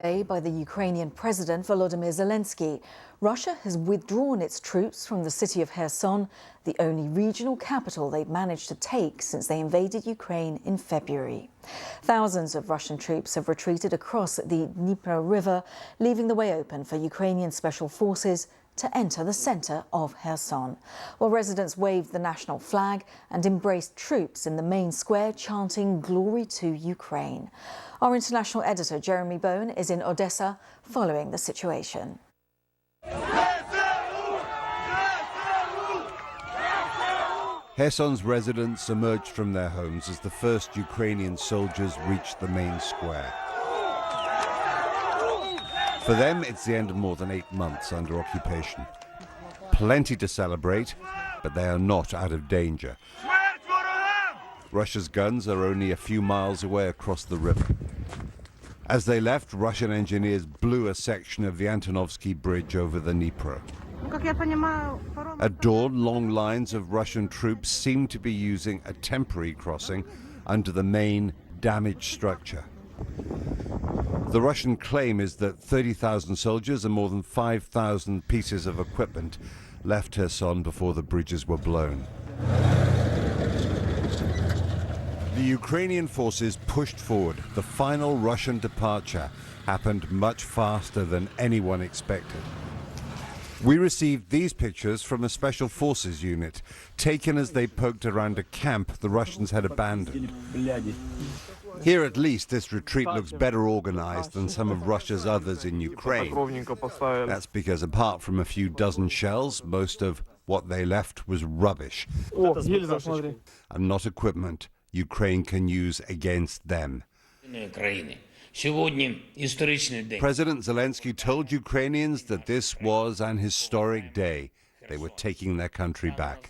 By the Ukrainian President Volodymyr Zelensky. Russia has withdrawn its troops from the city of Kherson, the only regional capital they've managed to take since they invaded Ukraine in February. Thousands of Russian troops have retreated across the Dnieper River, leaving the way open for Ukrainian special forces to enter the centre of Kherson, while residents waved the national flag and embraced troops in the main square, chanting "Glory to Ukraine." Our international editor, Jeremy Bowen, is in Odessa following the situation. Kherson's residents emerged from their homes as the first Ukrainian soldiers reached the main square. For them, it's the end of more than 8 months under occupation. Plenty to celebrate, but they are not out of danger. Russia's guns are only a few miles away across the river. As they left, Russian engineers blew a section of the Antonovsky Bridge over the Dnieper. At dawn, long lines of Russian troops seemed to be using a temporary crossing under the main damaged structure. The Russian claim is that 30,000 soldiers and more than 5,000 pieces of equipment left Kherson before the bridges were blown. The Ukrainian forces pushed forward. The final Russian departure happened much faster than anyone expected. We received these pictures from a special forces unit, taken as they poked around a camp the Russians had abandoned. Here at least this retreat looks better organized than some of Russia's others in Ukraine. That's because apart from a few dozen shells, most of what they left was rubbish and not equipment Ukraine can use against them. President Zelensky told Ukrainians that this was an historic day. They were taking their country back.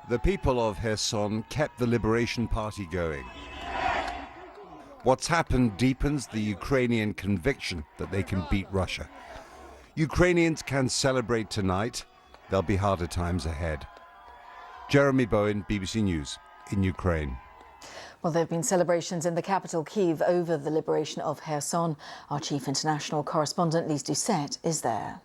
The people of Kherson kept the Liberation Party going. What's happened deepens the Ukrainian conviction that they can beat Russia. Ukrainians can celebrate tonight. There'll be harder times ahead. Jeremy Bowen, BBC News, in Ukraine. Well, there have been celebrations in the capital, Kyiv, over the liberation of Kherson. Our chief international correspondent, Lise Doucette, is there.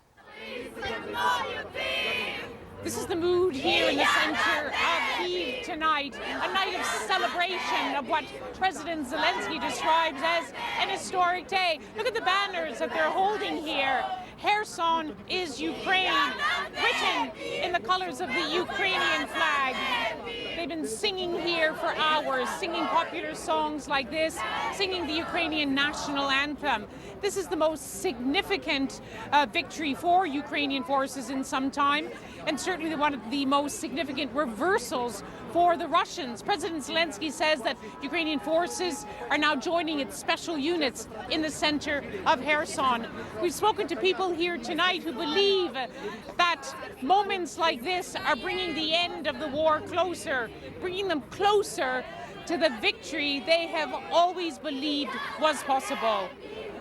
This is the mood here in the centre of Kyiv tonight, a night of celebration of what President Zelensky describes as an historic day. Look at the banners that they're holding here. Kherson is Ukraine, written in the colors of the Ukrainian flag. They've been singing here for hours, singing popular songs like this, singing the Ukrainian national anthem. This is the most significant victory for Ukrainian forces in some time, and certainly one of the most significant reversals for the Russians. President Zelensky says that Ukrainian forces are now joining its special units in the center of Kherson. We've spoken to people here tonight who believe that moments like this are bringing the end of the war closer, bringing them closer to the victory they have always believed was possible.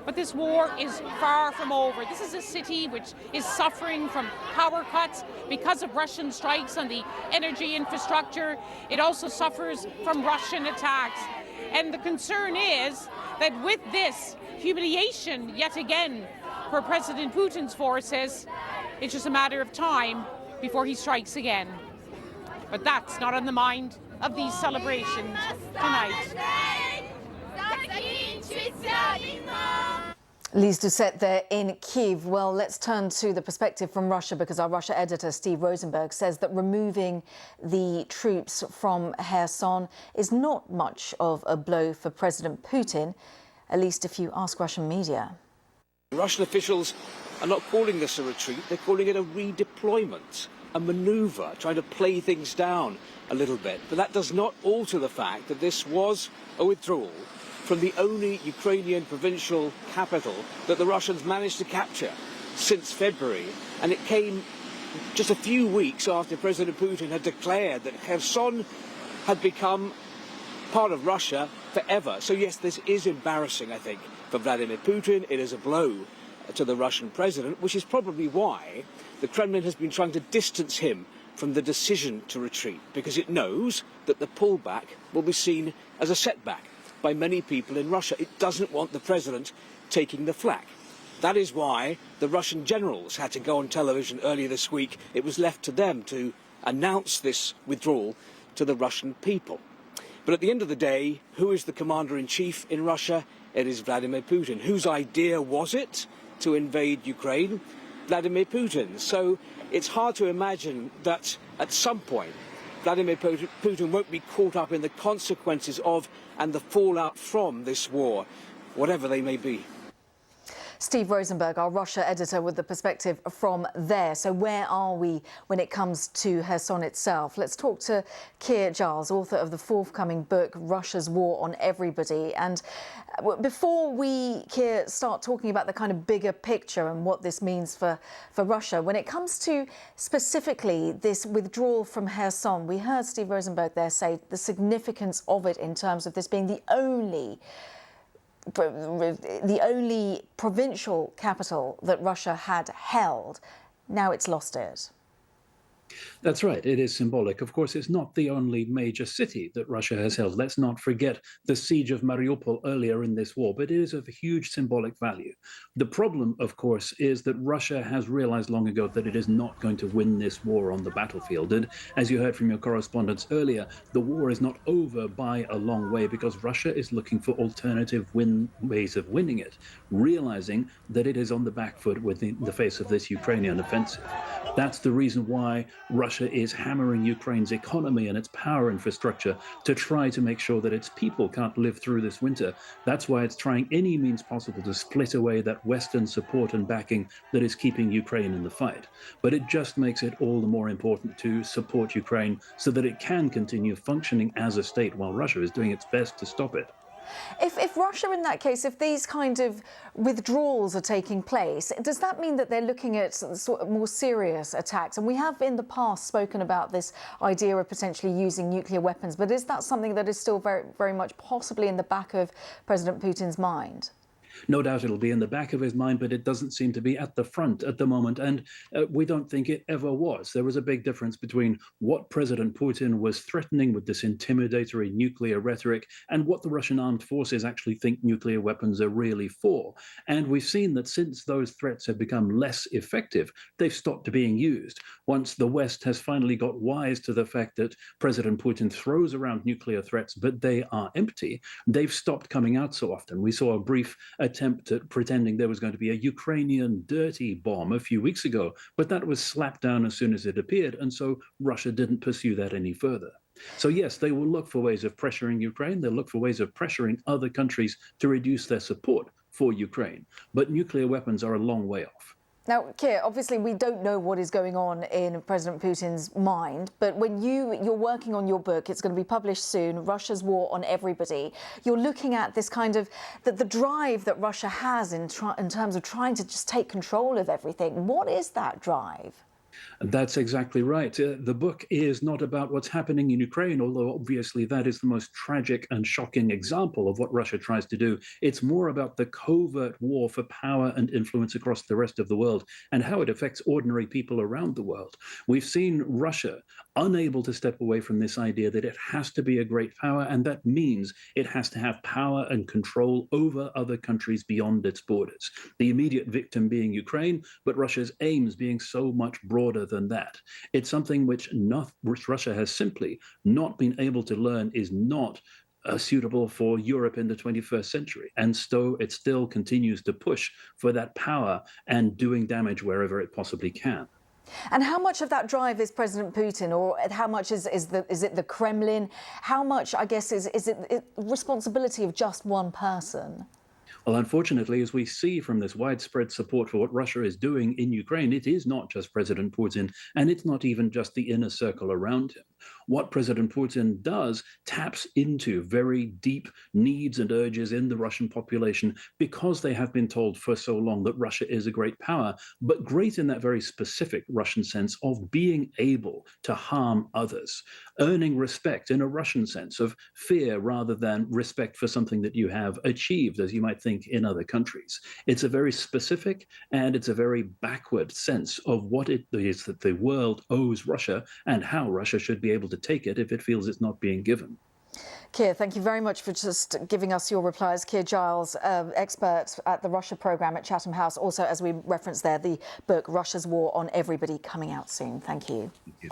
But this war is far from over. This is a city which is suffering from power cuts because of Russian strikes on the energy infrastructure. It also suffers from Russian attacks. And the concern is that with this humiliation yet again for President Putin's forces, it's just a matter of time before he strikes again. But that's not on the mind of these celebrations tonight. Lise Doucette there in Kyiv. Well, let's turn to the perspective from Russia, because our Russia editor, Steve Rosenberg, says that removing the troops from Kherson is not much of a blow for President Putin, at least if you ask Russian media. Russian officials are not calling this a retreat, they're calling it a redeployment, a manoeuvre, trying to play things down a little bit. But that does not alter the fact that this was a withdrawal from the only Ukrainian provincial capital that the Russians managed to capture since February. And it came just a few weeks after President Putin had declared that Kherson had become part of Russia forever. So yes, this is embarrassing, I think, for Vladimir Putin. It is a blow to the Russian president, which is probably why the Kremlin has been trying to distance him from the decision to retreat, because it knows that the pullback will be seen as a setback by many people in Russia. It doesn't want the president taking the flak. That is why the Russian generals had to go on television earlier this week. It was left to them to announce this withdrawal to the Russian people. But at the end of the day, who is the commander-in-chief in Russia? It is Vladimir Putin. Whose idea was it to invade Ukraine? Vladimir Putin. So it's hard to imagine that at some point Vladimir Putin won't be caught up in the consequences of and the fallout from this war, whatever they may be. Steve Rosenberg, our Russia editor, with the perspective from there. So where are we when it comes to Kherson itself? Let's talk to Keir Giles, author of the forthcoming book, Russia's War on Everybody. And before we, Keir, start talking about the kind of bigger picture and what this means for Russia, when it comes to specifically this withdrawal from Kherson, we heard Steve Rosenberg there say the significance of it in terms of this being the only provincial capital that Russia had held. Now it's lost it. That's right. It is symbolic. Of course, it's not the only major city that Russia has held. Let's not forget the siege of Mariupol earlier in this war, but it is of huge symbolic value. The problem, of course, is that Russia has realized long ago that it is not going to win this war on the battlefield. And as you heard from your correspondents earlier, the war is not over by a long way because Russia is looking for alternative ways of winning it, realizing that it is on the back foot within the face of this Ukrainian offensive. That's the reason why Russia is hammering Ukraine's economy and its power infrastructure to try to make sure that its people can't live through this winter. That's why it's trying any means possible to split away that Western support and backing that is keeping Ukraine in the fight. But it just makes it all the more important to support Ukraine so that it can continue functioning as a state while Russia is doing its best to stop it. If Russia, in that case, if these kind of withdrawals are taking place, does that mean that they're looking at sort of more serious attacks? And we have in the past spoken about this idea of potentially using nuclear weapons, but is that something that is still very, very much possibly in the back of President Putin's mind? No doubt it'll be in the back of his mind, but it doesn't seem to be at the front at the moment. And we don't think it ever was. There was a big difference between what President Putin was threatening with this intimidatory nuclear rhetoric and what the Russian armed forces actually think nuclear weapons are really for. And we've seen that since those threats have become less effective, they've stopped being used. Once the West has finally got wise to the fact that President Putin throws around nuclear threats, but they are empty, they've stopped coming out so often. We saw a brief attempt at pretending there was going to be a Ukrainian dirty bomb a few weeks ago, but that was slapped down as soon as it appeared, and so Russia didn't pursue that any further. So yes, they will look for ways of pressuring Ukraine, they'll look for ways of pressuring other countries to reduce their support for Ukraine, but nuclear weapons are a long way off. Now, Keir, obviously we don't know what is going on in President Putin's mind, but when you're working on your book, it's going to be published soon, Russia's War on Everybody, you're looking at this kind of, the drive that Russia has in terms of trying to just take control of everything. What is that drive? That's exactly right. The book is not about what's happening in Ukraine, although obviously that is the most tragic and shocking example of what Russia tries to do. It's more about the covert war for power and influence across the rest of the world and how it affects ordinary people around the world. We've seen Russia unable to step away from this idea that it has to be a great power, and that means it has to have power and control over other countries beyond its borders. The immediate victim being Ukraine, but Russia's aims being so much broader than that. It's something which Russia has simply not been able to learn is not suitable for Europe in the 21st century. And so it still continues to push for that power and doing damage wherever it possibly can. And how much of that drive is President Putin, or how much is it the Kremlin? How much, I guess, is it responsibility of just one person? Well, unfortunately, as we see from this widespread support for what Russia is doing in Ukraine, it is not just President Putin, and it's not even just the inner circle around him. What President Putin does taps into very deep needs and urges in the Russian population because they have been told for so long that Russia is a great power, but great in that very specific Russian sense of being able to harm others, earning respect in a Russian sense of fear rather than respect for something that you have achieved, as you might think in other countries. It's a very specific and it's a very backward sense of what it is that the world owes Russia and how Russia should be able to take it if it feels it's not being given. Keir, thank you very much for just giving us your replies. Keir Giles, expert at the Russia programme at Chatham House. Also, as we referenced there, the book Russia's War on Everybody coming out soon. Thank you. Thank you.